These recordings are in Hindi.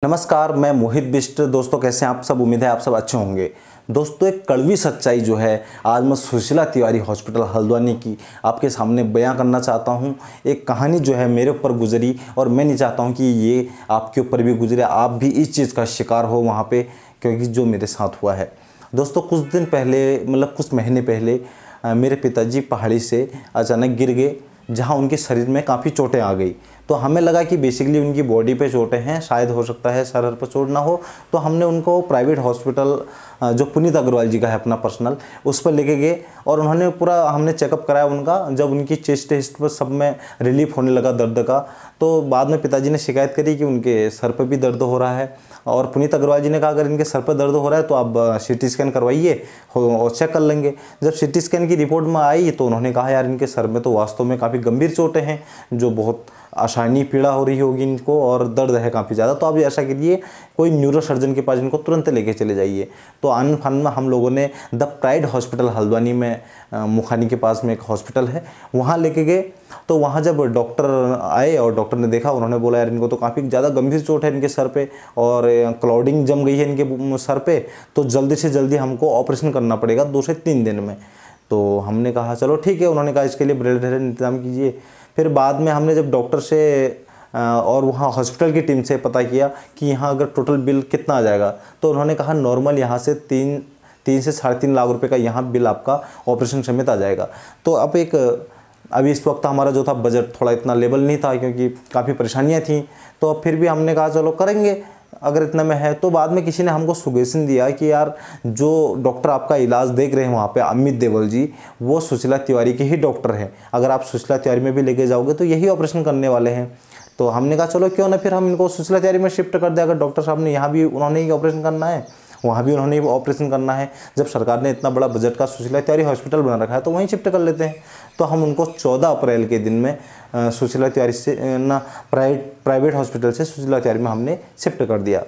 नमस्कार, मैं मोहित बिष्ट। दोस्तों कैसे हैं आप सब? उम्मीद है आप सब अच्छे होंगे। दोस्तों एक कड़वी सच्चाई जो है आज मैं सुशीला तिवारी हॉस्पिटल हल्द्वानी की आपके सामने बयां करना चाहता हूं। एक कहानी जो है मेरे ऊपर गुजरी और मैं नहीं चाहता हूं कि ये आपके ऊपर भी गुजरे, आप भी इस चीज़ का शिकार हो वहाँ पे, क्योंकि जो मेरे साथ हुआ है। दोस्तों कुछ दिन पहले, मतलब कुछ महीने पहले मेरे पिताजी पहाड़ी से अचानक गिर गए, जहाँ उनके शरीर में काफ़ी चोटें आ गई। तो हमें लगा कि बेसिकली उनकी बॉडी पे चोटें हैं, शायद हो सकता है सर पर चोट ना हो। तो हमने उनको प्राइवेट हॉस्पिटल जो पुनीत अग्रवाल जी का है अपना पर्सनल, उस पर लेके गए और उन्होंने पूरा हमने चेकअप कराया उनका। जब उनकी चेस्ट टेस्ट पर सब में रिलीफ होने लगा दर्द का, तो बाद में पिताजी ने शिकायत करी कि उनके सर पर भी दर्द हो रहा है। और पुनीत अग्रवाल जी ने कहा अगर इनके सर पर दर्द हो रहा है तो आप सीटी स्कैन करवाइए और चेक कर लेंगे। जब सीटी स्कैन की रिपोर्ट में आई तो उन्होंने कहा यार इनके सर में तो वास्तव में काफ़ी गंभीर चोटें हैं, जो बहुत आसानी पीड़ा हो रही होगी इनको और दर्द है काफ़ी ज़्यादा। तो आप ऐसा करिए, कोई न्यूरो सर्जन के पास इनको तुरंत लेके चले जाइए। तो आन फान में हम लोगों ने द प्राइड हॉस्पिटल हल्द्वानी में, मुखानी के पास में एक हॉस्पिटल है, वहाँ लेके गए। तो वहाँ जब डॉक्टर आए और डॉक्टर ने देखा, उन्होंने बोला यार इनको तो काफ़ी ज़्यादा गंभीर चोट है इनके सर पे और क्लाउडिंग जम गई है इनके सर पे, तो जल्दी से जल्दी हमको ऑपरेशन करना पड़ेगा 2 से 3 दिन में। तो हमने कहा चलो ठीक है। उन्होंने कहा इसके लिए ब्रेड इंतज़ाम कीजिए। फिर बाद में हमने जब डॉक्टर से और वहाँ हॉस्पिटल की टीम से पता किया कि यहाँ अगर टोटल बिल कितना आ जाएगा, तो उन्होंने कहा नॉर्मल यहाँ से 3 से 3.5 लाख रुपए का यहाँ बिल आपका ऑपरेशन समेत आ जाएगा। तो अभी इस वक्त हमारा जो था बजट थोड़ा इतना लेवल नहीं था, क्योंकि काफ़ी परेशानियाँ थी। तो अब फिर भी हमने कहा चलो करेंगे अगर इतना में है। तो बाद में किसी ने हमको सुजेशन दिया कि यार जो डॉक्टर आपका इलाज देख रहे हैं वहाँ पे, अमित देवल जी, वो सुशीला तिवारी के ही डॉक्टर हैं। अगर आप सुशीला तिवारी में भी लेके जाओगे तो यही ऑपरेशन करने वाले हैं। तो हमने कहा चलो क्यों ना फिर हम इनको सुशीला तिवारी में शिफ्ट कर दें। अगर डॉक्टर साहब ने यहाँ भी उन्होंने ही ऑपरेशन करना है, वहाँ भी उन्होंने ही ऑपरेशन करना है, जब सरकार ने इतना बड़ा बजट का सुशीला तिवारी हॉस्पिटल बना रखा है तो वहीं शिफ्ट कर लेते हैं। तो हम उनको 14 अप्रैल के दिन में सुशीला तिवारी से प्राइवेट हॉस्पिटल से सुशीला तिवारी में हमने शिफ्ट कर दिया।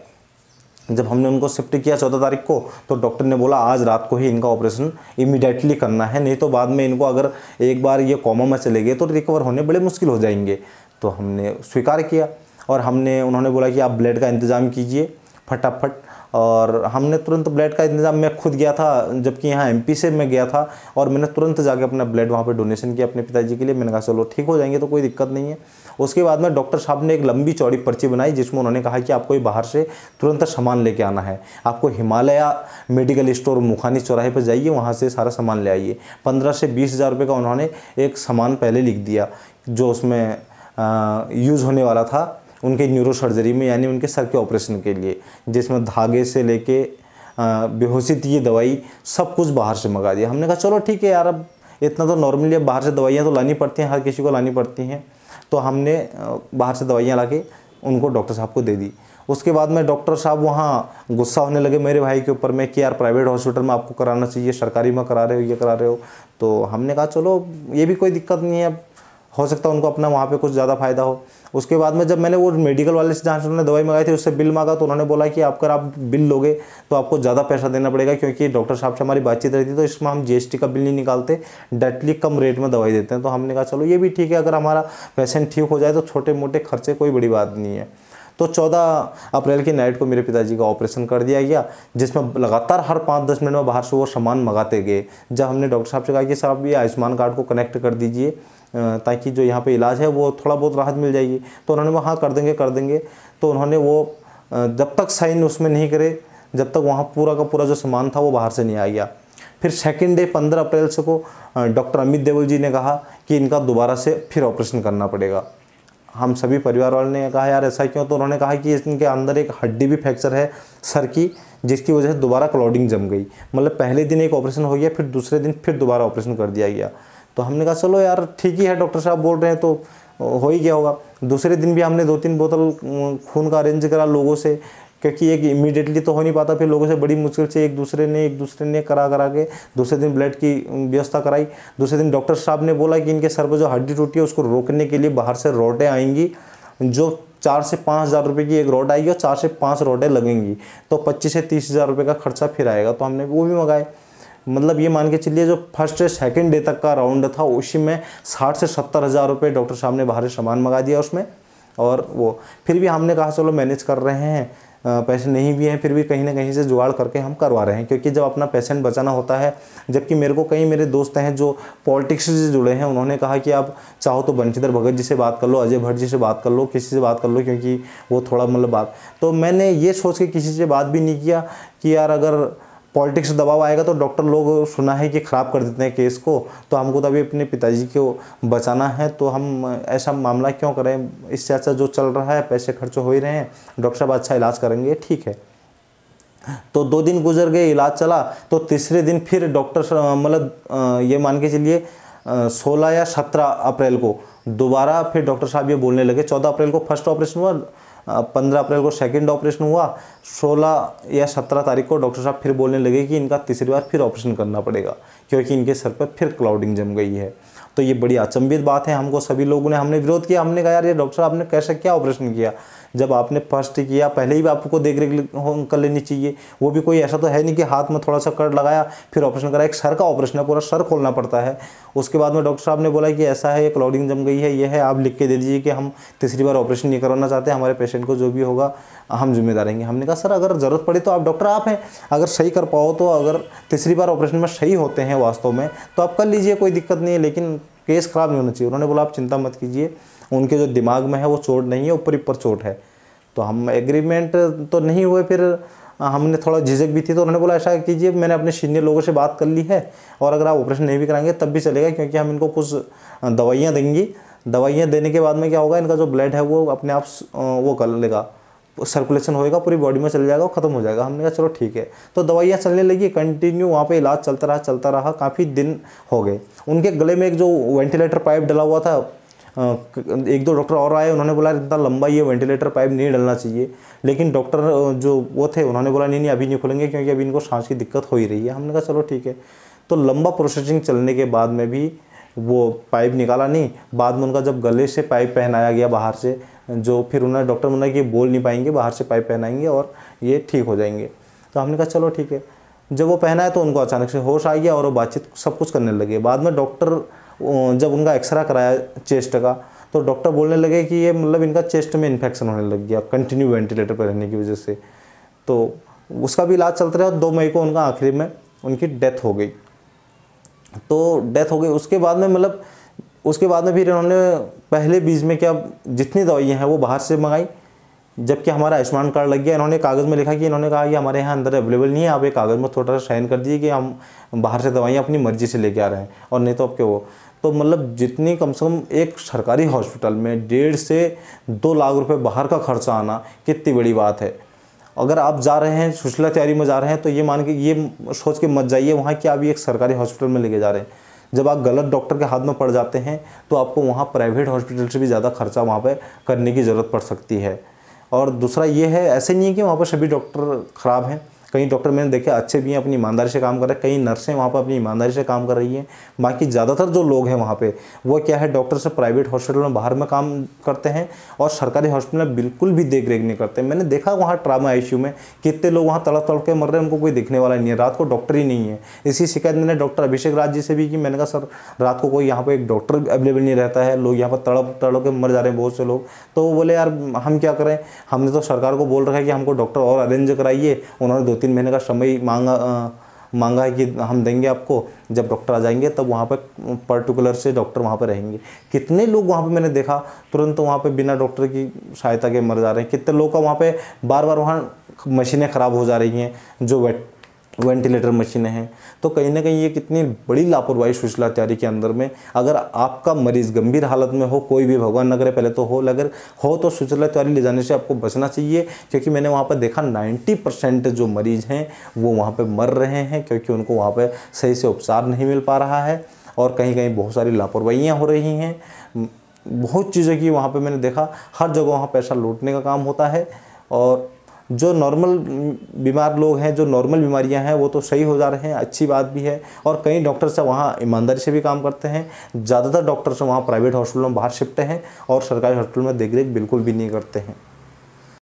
जब हमने उनको शिफ्ट किया 14 तारीख को, तो डॉक्टर ने बोला आज रात को ही इनका ऑपरेशन इमीडिएटली करना है, नहीं तो बाद में इनको अगर एक बार ये कोमा में चले गए तो रिकवर होने बड़े मुश्किल हो जाएंगे। तो हमने स्वीकार किया और उन्होंने बोला कि आप ब्लड का इंतज़ाम कीजिए फटाफट। और हमने तुरंत ब्लड का इंतज़ाम, मैं खुद गया था, जबकि यहाँ एमपी से मैं गया था, और मैंने तुरंत जाके अपना ब्लड वहाँ पे डोनेशन किया अपने पिताजी के लिए। मैंने कहा चलो ठीक हो जाएंगे तो कोई दिक्कत नहीं है। उसके बाद में डॉक्टर साहब ने एक लंबी चौड़ी पर्ची बनाई, जिसमें उन्होंने कहा कि आपको बाहर से तुरंत सामान लेके आना है। आपको हिमालय मेडिकल स्टोर मुखानी चौराहे पर जाइए, वहाँ से सारा सामान ले आइए। 15 से 20 हज़ार रुपये का उन्होंने एक सामान पहले लिख दिया, जो उसमें यूज़ होने वाला था उनके न्यूरो सर्जरी में, यानी उनके सर के ऑपरेशन के लिए, जिसमें धागे से लेके बेहोशी की दवाई सब कुछ बाहर से मंगा दिया। हमने कहा चलो ठीक है यार, अब इतना तो नॉर्मली अब बाहर से दवाइयाँ तो लानी पड़ती हैं, हर किसी को लानी पड़ती हैं। तो हमने बाहर से दवाइयाँ ला के उनको डॉक्टर साहब को दे दी। उसके बाद में डॉक्टर साहब वहाँ गुस्सा होने लगे मेरे भाई के ऊपर में कि यार प्राइवेट हॉस्पिटल में आपको कराना चाहिए, सरकारी में करा रहे हो, ये करा रहे हो। तो हमने कहा चलो ये भी कोई दिक्कत नहीं है, अब हो सकता है उनको अपना वहाँ पे कुछ ज़्यादा फ़ायदा हो। उसके बाद में जब मैंने वो मेडिकल वाले से, जहाँ से उन्होंने दवाई मंगाई थी, उससे बिल मांगा, तो उन्होंने बोला कि अगर आप बिल लोगे तो आपको ज़्यादा पैसा देना पड़ेगा, क्योंकि डॉक्टर साहब से हमारी बातचीत रही थी तो इसमें हम जीएसटी का बिल नहीं निकालते, डायरेक्टली कम रेट में दवाई देते हैं। तो हमने कहा चलो ये भी ठीक है, अगर हमारा पेशेंट ठीक हो जाए तो छोटे मोटे खर्चे कोई बड़ी बात नहीं है। तो 14 अप्रैल की नाइट को मेरे पिताजी का ऑपरेशन कर दिया गया, जिसमें लगातार हर 5-10 मिनट में बाहर से वो सामान मंगाते गए। जब हमने डॉक्टर साहब से कहा कि साहब ये आयुष्मान कार्ड को कनेक्ट कर दीजिए ताकि जो यहाँ पे इलाज है वो थोड़ा बहुत राहत मिल जाएगी, तो उन्होंने वहाँ कर देंगे। तो उन्होंने वो जब तक साइन उसमें नहीं करे, जब तक वहाँ पूरा का पूरा जो सामान था वो बाहर से नहीं आ गया। फिर सेकेंड डे 15 अप्रैल से को डॉक्टर अमित देवल जी ने कहा कि इनका दोबारा से फिर ऑपरेशन करना पड़ेगा। हम सभी परिवार वालों ने कहा यार ऐसा क्यों? तो उन्होंने कहा कि इनके अंदर एक हड्डी भी फ्रैक्चर है सर की, जिसकी वजह से दोबारा क्लॉडिंग जम गई। मतलब पहले दिन एक ऑपरेशन हो गया, फिर दूसरे दिन फिर दोबारा ऑपरेशन कर दिया गया। तो हमने कहा चलो यार ठीक ही है, डॉक्टर साहब बोल रहे हैं तो हो ही गया होगा। दूसरे दिन भी हमने 2-3 बोतल खून का अरेंज करा लोगों से, क्योंकि एक इमीडिएटली तो हो नहीं पाता, फिर लोगों से बड़ी मुश्किल से एक दूसरे ने करा के दूसरे दिन ब्लड की व्यवस्था कराई। दूसरे दिन डॉक्टर साहब ने बोला कि इनके सर पर जो हड्डी टूटी है उसको रोकने के लिए बाहर से रोडें आएंगी, जो 4 से 5 हज़ार रुपये की एक रोड आएगी और 4 से 5 रोडें लगेंगी, तो 25 से 30 हज़ार रुपये का खर्चा फिर आएगा। तो हमने वो भी मंगाए। मतलब ये मान के चलिए जो फर्स्ट से सेकंड डे तक का राउंड था, उसी में 60 से 70 हज़ार रुपये डॉक्टर साहब ने बाहर से सामान मंगा दिया उसमें। और वो फिर भी हमने कहा चलो मैनेज कर रहे हैं, पैसे नहीं भी हैं फिर भी कहीं ना कहीं से जुगाड़ करके हम करवा रहे हैं, क्योंकि जब अपना पेशेंट बचाना होता है। जबकि मेरे को कई मेरे दोस्त हैं जो पॉलिटिक्स से जुड़े हैं, उन्होंने कहा कि आप चाहो तो बंशीधर भगत जी से बात कर लो, अजय भट्ट जी से बात कर लो, किसी से बात कर लो, क्योंकि वो थोड़ा मतलब बात। तो मैंने ये सोच के किसी से बात भी नहीं किया कि यार अगर पॉलिटिक्स से दबाव आएगा तो डॉक्टर लोग सुना है कि ख़राब कर देते हैं केस को, तो हमको तो अभी अपने पिताजी को बचाना है, तो हम ऐसा मामला क्यों करें, इससे अच्छा जो चल रहा है, पैसे खर्च हो ही रहे हैं, डॉक्टर साहब अच्छा इलाज करेंगे, ठीक है। तो 2 दिन गुजर गए, इलाज चला, तो तीसरे दिन फिर डॉक्टर मतलब ये मान के चलिए 16 या 17 अप्रैल को दोबारा फिर डॉक्टर साहब ये बोलने लगे। 14 अप्रैल को फर्स्ट ऑपरेशन हुआ, 15 अप्रैल को सेकंड ऑपरेशन हुआ, 16 या 17 तारीख को डॉक्टर साहब फिर बोलने लगे कि इनका तीसरी बार फिर ऑपरेशन करना पड़ेगा, क्योंकि इनके सर पर फिर क्लाउडिंग जम गई है। तो ये बड़ी अचंभित बात है, हमको सभी लोगों ने, हमने विरोध किया, हमने कहा यार ये डॉक्टर साहब ने कैसे क्या ऑपरेशन किया, जब आपने फर्स्ट किया पहले ही आपको देख रेख कर लेनी चाहिए। वो भी कोई ऐसा तो है नहीं कि हाथ में थोड़ा सा कट लगाया फिर ऑपरेशन करा, एक सर का ऑपरेशन है, पूरा सर खोलना पड़ता है। उसके बाद में डॉक्टर साहब ने बोला कि ऐसा है, ये क्लाउडिंग जम गई है, ये है, आप लिख के दे दीजिए कि हम तीसरी बार ऑपरेशन नहीं करवाना चाहते, हमारे पेशेंट को जो भी होगा हम जिम्मेदार रहेंगे। हमने कहा सर अगर ज़रूरत पड़ी तो आप डॉक्टर आप हैं, अगर सही कर पाओ तो, अगर तीसरी बार ऑपरेशन में सही होते हैं वास्तव में तो आप कर लीजिए, कोई दिक्कत नहीं है, लेकिन केस ख़राब नहीं होना चाहिए। उन्होंने बोला आप चिंता मत कीजिए, उनके जो दिमाग में है वो चोट नहीं है, ऊपर चोट है। तो हम एग्रीमेंट तो नहीं हुए, फिर हमने थोड़ा झिझक भी थी, तो उन्होंने बोला ऐसा कीजिए, मैंने अपने सीनियर लोगों से बात कर ली है और अगर आप ऑपरेशन नहीं भी कराएंगे तब भी चलेगा, क्योंकि हम इनको कुछ दवाइयाँ देंगी, दवाइयाँ देने के बाद में क्या होगा, इनका जो ब्लड है वो अपने आप वो कर लेगा, सर्कुलेशन होएगा, पूरी बॉडी में चल जाएगा, ख़त्म हो जाएगा। हमने कहा चलो ठीक है। तो दवाइयाँ चलने लगी, कंटिन्यू वहाँ पे इलाज चलता रहा, काफ़ी दिन हो गए। उनके गले में एक जो वेंटिलेटर पाइप डला हुआ था, 1-2 डॉक्टर और आए, उन्होंने बोला इतना लंबा ये वेंटिलेटर पाइप नहीं डलना चाहिए, लेकिन डॉक्टर जो वो थे उन्होंने बोला नहीं अभी नहीं खोलेंगे, क्योंकि अभी इनको सांस की दिक्कत हो ही रही है। हमने कहा चलो ठीक है। तो लंबा प्रोसेसिंग चलने के बाद में भी वो पाइप निकाला नहीं, बाद में उनका जब गले से पाइप पहनाया गया बाहर से, जो फिर उन्होंने डॉक्टर बोला कि बोल नहीं पाएंगे, बाहर से पाइप पहनाएंगे और ये ठीक हो जाएंगे। तो हमने कहा चलो ठीक है। जब वो पहना है तो उनको अचानक से होश आ गया और वो बातचीत सब कुछ करने लगे। बाद में डॉक्टर जब उनका एक्सरा कराया चेस्ट का, तो डॉक्टर बोलने लगे कि ये मतलब इनका चेस्ट में इन्फेक्शन होने लग गया कंटिन्यू वेंटिलेटर पर रहने की वजह से। तो उसका भी इलाज चलता रहा। 2 मई को उनका आखिरी में उनकी डेथ हो गई। तो डेथ हो गई, उसके बाद में मतलब उसके बाद में फिर इन्होंने पहले बीच में क्या जितनी दवाइयाँ हैं वो बाहर से मंगाई, जबकि हमारा आयुष्मान कार्ड लग गया। इन्होंने कागज़ में लिखा कि इन्होंने कहा कि हमारे यहाँ अंदर अवेलेबल नहीं है, आप एक कागज़ में थोड़ा सा साइन कर दीजिए कि हम बाहर से दवाइयाँ अपनी मर्जी से लेके आ रहे हैं, और नहीं तो आपके वो। तो मतलब जितनी कम से कम एक सरकारी हॉस्पिटल में 1.5 से 2 लाख रुपए बाहर का खर्चा आना कितनी बड़ी बात है। अगर आप जा रहे हैं सुशीला तिवारी में जा रहे हैं तो ये मान के ये सोच के मत जाइए वहाँ कि आप एक सरकारी हॉस्पिटल में लेके जा रहे हैं। जब आप गलत डॉक्टर के हाथ में पड़ जाते हैं तो आपको वहाँ प्राइवेट हॉस्पिटल से भी ज़्यादा खर्चा वहाँ पे करने की ज़रूरत पड़ सकती है। और दूसरा ये है, ऐसे नहीं है कि वहाँ पर सभी डॉक्टर ख़राब हैं, कई डॉक्टर मैंने देखे अच्छे भी हैं, अपनी ईमानदारी से काम कर रहे हैं, कई नर्सें वहाँ पर अपनी ईमानदारी से काम कर रही हैं। बाकी ज़्यादातर जो लोग हैं वहाँ पे वो क्या है, डॉक्टर से प्राइवेट हॉस्पिटल में बाहर में काम करते हैं और सरकारी हॉस्पिटल में बिल्कुल भी देख रेख नहीं करते। मैंने देखा वहाँ ट्रामा आईसीयू में कितने लोग वहाँ तड़प तड़प के मर रहे हैं, उनको कोई देखने वाला नहीं है, रात को डॉक्टर ही नहीं है। इसी शिकायत मैंने डॉक्टर अभिषेक राज जी से भी की। मैंने कहा सर रात को कोई यहाँ पर एक डॉक्टर अवेलेबल नहीं रहता है, लोग यहाँ पर तड़प तड़प के मर जा रहे हैं बहुत से लोग। तो वो बोले यार हम क्या करें, हमने तो सरकार को बोल रखा है कि हमको डॉक्टर और अरेंज कराइए। उन्होंने 2-3 महीने का समय मांगा है कि हम देंगे आपको, जब डॉक्टर आ जाएंगे तब वहाँ पर पर्टिकुलर से डॉक्टर वहाँ पर रहेंगे। कितने लोग वहाँ पे मैंने देखा तुरंत वहाँ पे बिना डॉक्टर की सहायता के मर जा रहे हैं। कितने लोग का वहाँ पे बार बार वहाँ मशीनें ख़राब हो जा रही हैं, जो वेंटिलेटर मशीनें हैं। तो कहीं ना कहीं ये कितनी बड़ी लापरवाही सुशीला तिवारी के अंदर में। अगर आपका मरीज़ गंभीर हालत में हो, कोई भी भगवान न करे पहले तो हो, अगर हो तो सुशीला तिवारी ले जाने से आपको बचना चाहिए, क्योंकि मैंने वहाँ पर देखा 90% जो मरीज़ हैं वो वहाँ पर मर रहे हैं, क्योंकि उनको वहाँ पर सही से उपचार नहीं मिल पा रहा है और कहीं कहीं बहुत सारी लापरवाहियाँ हो रही हैं। बहुत चीज़ें की वहाँ पर मैंने देखा, हर जगह वहाँ पैसा लूटने का काम होता है। और जो नॉर्मल बीमार लोग हैं, जो नॉर्मल बीमारियां हैं वो तो सही हो जा रहे हैं, अच्छी बात भी है। और कई डॉक्टर से वहाँ ईमानदारी से भी काम करते हैं। ज़्यादातर डॉक्टर से वहाँ प्राइवेट हॉस्पिटलों में बाहर शिफ्ट हैं और सरकारी हॉस्पिटल में देख रेख बिल्कुल भी नहीं करते हैं।